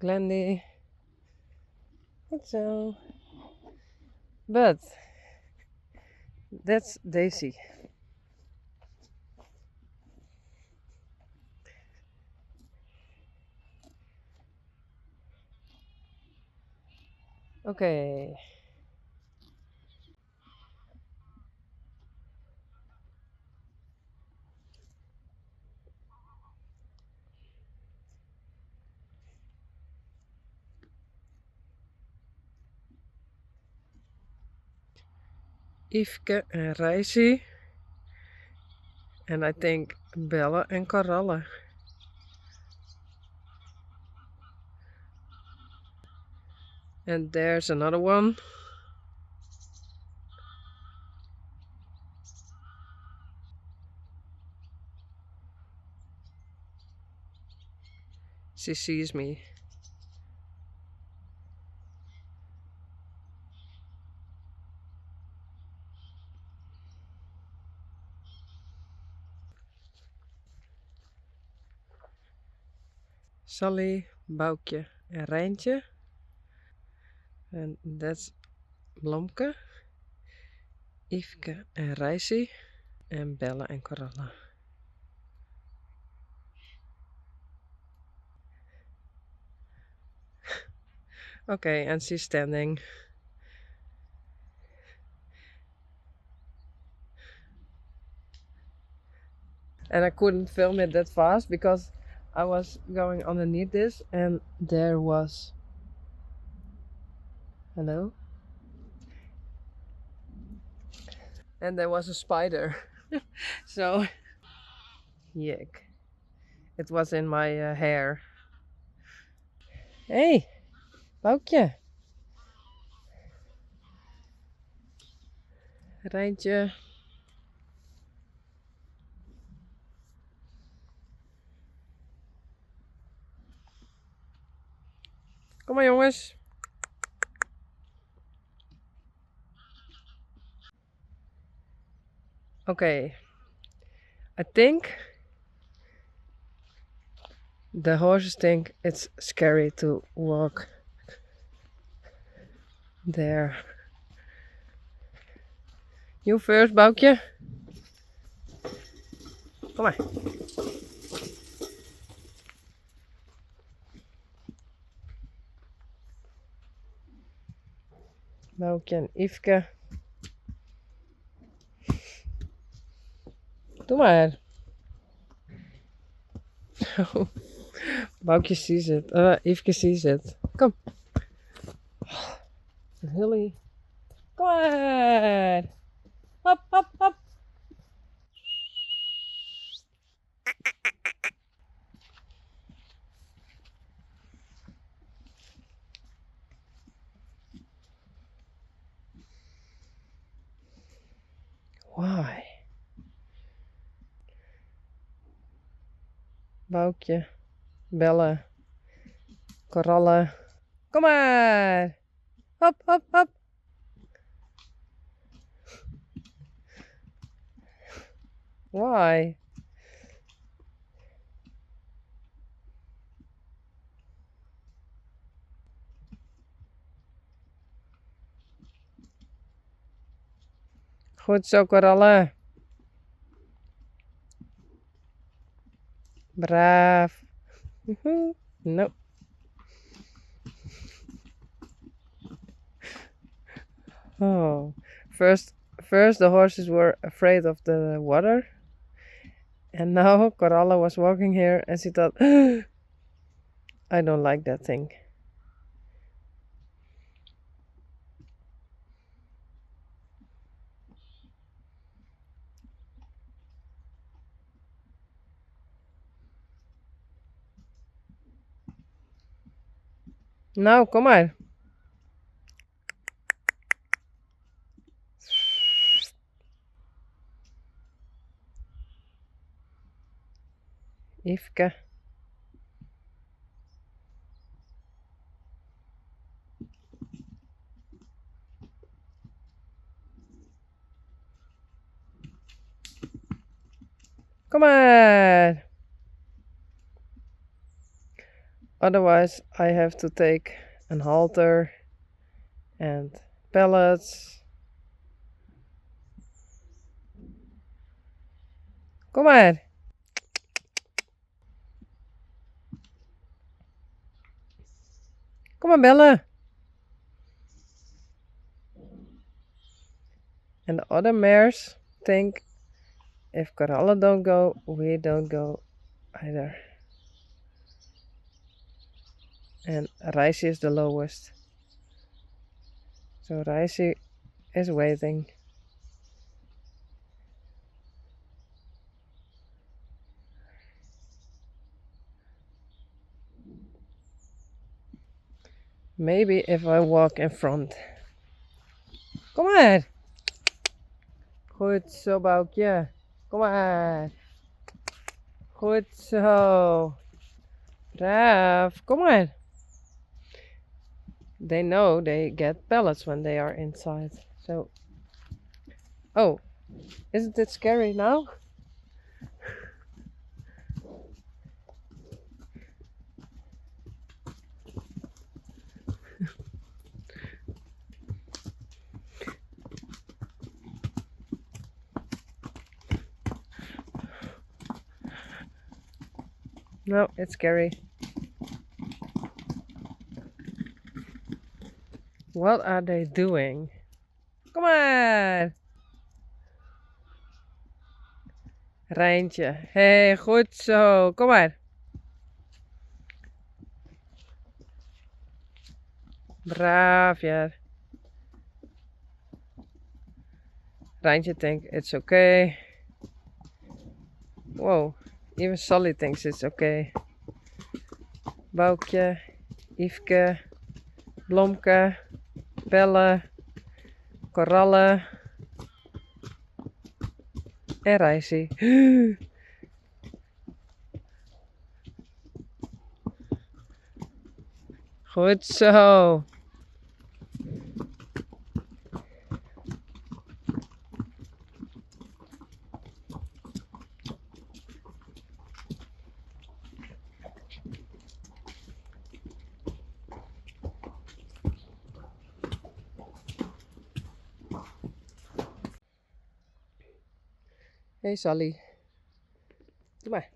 Glendy. Goed zo. But that's Daisy. Okay. Yveske en Reisi. And I think Bella and Corolla. And there's another one. She sees me. Sally, Boukje en Rijntje. And that's Blomke, Yveske en Reisi. And Bella and Corolla. Okay, and she's standing. And I couldn't film it that fast because I was going underneath this and there was... Hello? And there was a spider. So, yuck. It was in my hair. Hey, Boukje. Rijntje. Kom maar jongens. Okay. I think the horses think it's scary to walk there. You first, Boukje. Kom maar. Boukje en Yveske. Doe maar. Boukje sees it. Yveske sees it. Kom. Hilly. Kom maar. Hop, hop, hop. Why? Boukje, Bella, Corolla. Kom maar! Hop, hop, hop. Why? Goed zo, Corolla. Braaf. No. Oh, first the horses were afraid of the water, and now Corolla was walking here, and she thought, I don't like that thing. Nou, kom maar. Yveske. Kom maar. Otherwise, I have to take an halter and pellets. Kom maar. Kom maar bellen. And the other mares think if Corolla don't go, we don't go either. And Reisi is the lowest. So Reisi is waiting. Maybe if I walk in front. Kom maar. Goed zo, Boukje. Kom maar. Goed zo. Braaf. Kom maar. They know they get pellets when they are inside. So, oh, isn't it scary now? No, it's scary. What are they doing? Kom maar! Rijntje. Hey, goed zo. Kom maar. Braaf, ja. Rijntje thinks it's okay. Whoa, even Sally thinks it's okay. Boukje, Yveske, Blomke, Belle, Coralle en Reisi. Goed zo. Hey Sally. Doe maar.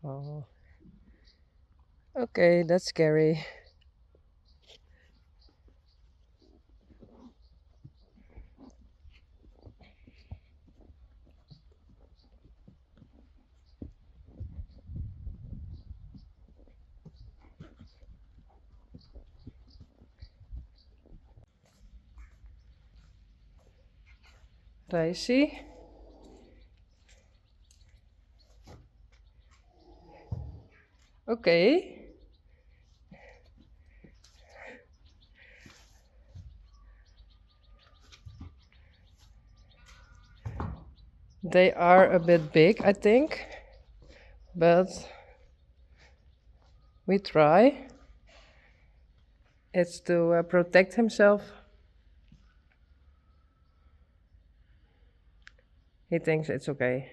Oh. Okay, that's scary. Reisi. Okay. They are a bit big, I think, but we try. It's to protect himself. He thinks it's okay.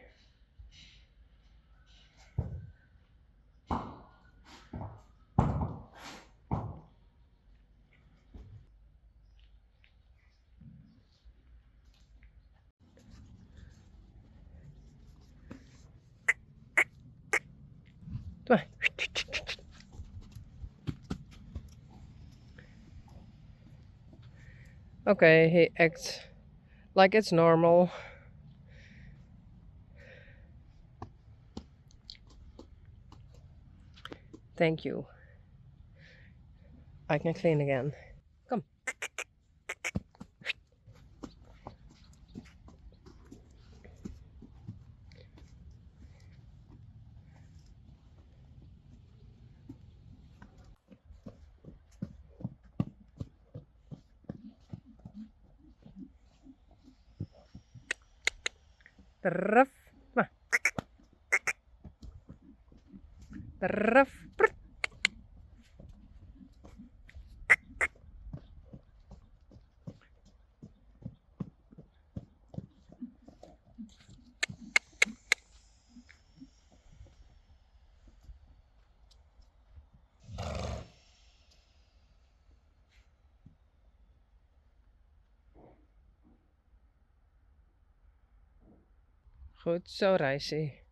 Come on. Okay, he acts like it's normal. Thank you. I can clean again. Come. Ruff. Maar. Ruff. Goed zo, Reisie.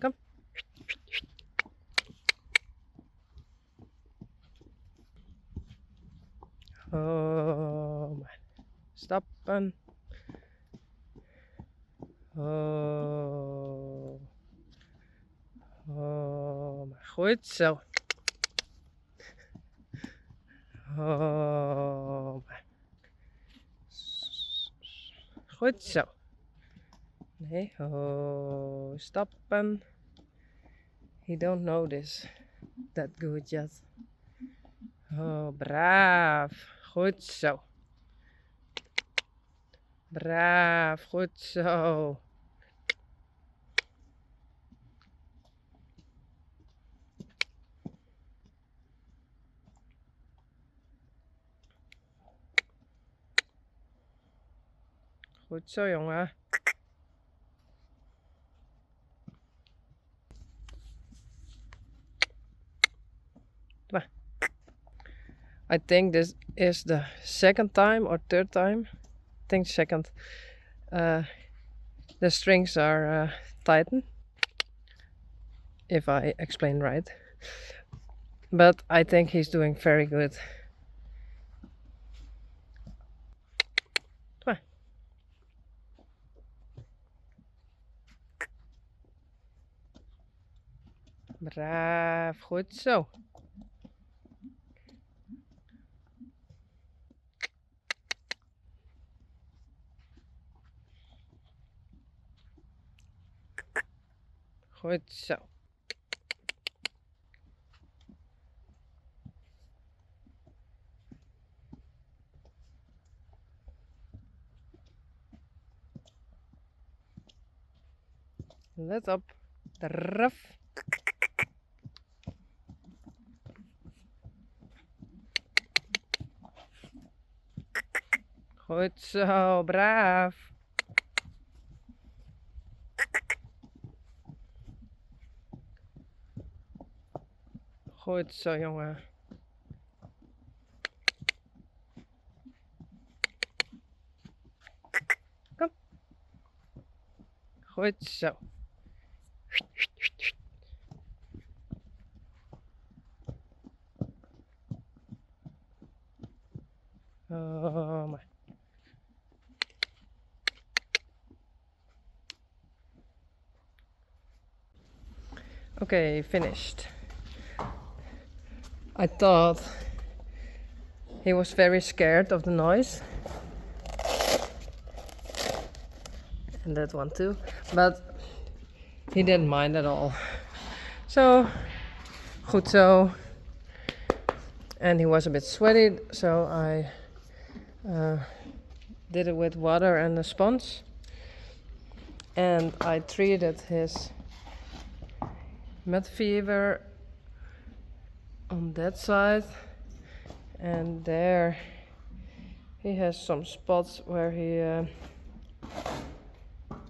Kom. Oh, stappen. Oh. Oh, maar goed zo. Oh, maar. Goed zo. Nee, oh, stappen. He don't know this that good yet. Oh, braaf. Goed zo. Braaf, goed zo. Goed zo, jongen. I think this is the second time or third time. I think second. The strings are tightened, if I explain right. But I think he's doing very good. Braaf, goed zo. Goed zo. Let op. Draf. Goed zo, braaf. Goed zo, jongen. Kom. Goed zo. Oh, maar. Okay, finished. I thought he was very scared of the noise. And that one too. But he didn't mind at all. So, goed zo. And he was a bit sweaty, so I did it with water and a sponge. And I treated his mud fever on that side, and there he has some spots where he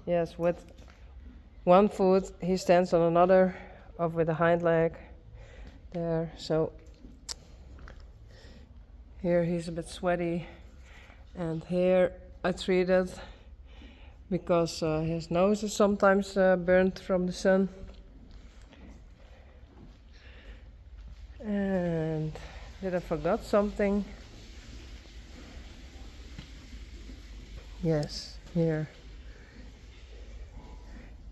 yes, with one foot he stands on another, off with the hind leg there, so here he's a bit sweaty, and here I treated because his nose is sometimes burnt from the sun. And did I forgot something? Yes, here.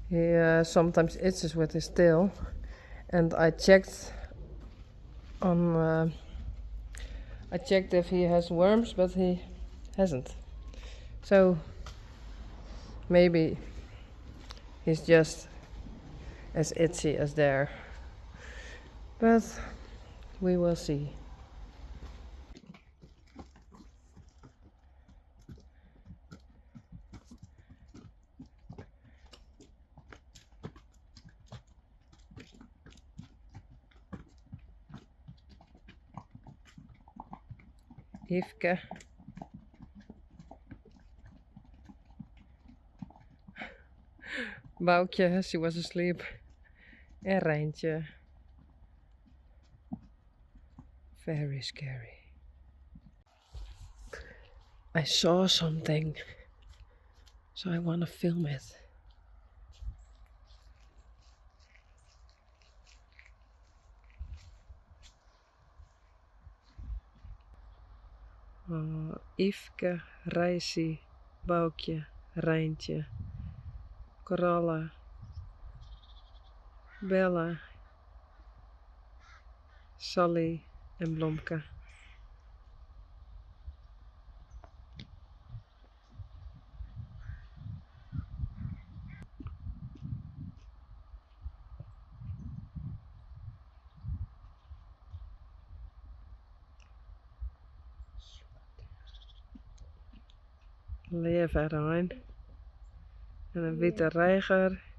He sometimes itches with his tail, and I checked on. I checked if he has worms, but he hasn't. So maybe he's just as itchy as there. But we will see. Yvke. Boukje, she was asleep. En Rijntje. Very scary. I saw something, so I want to film it. Yvke, Rijsie, Boukje, Rijntje, Corolla, Bella, Sally en Blomke. Leeuw erin. En een witte reiger.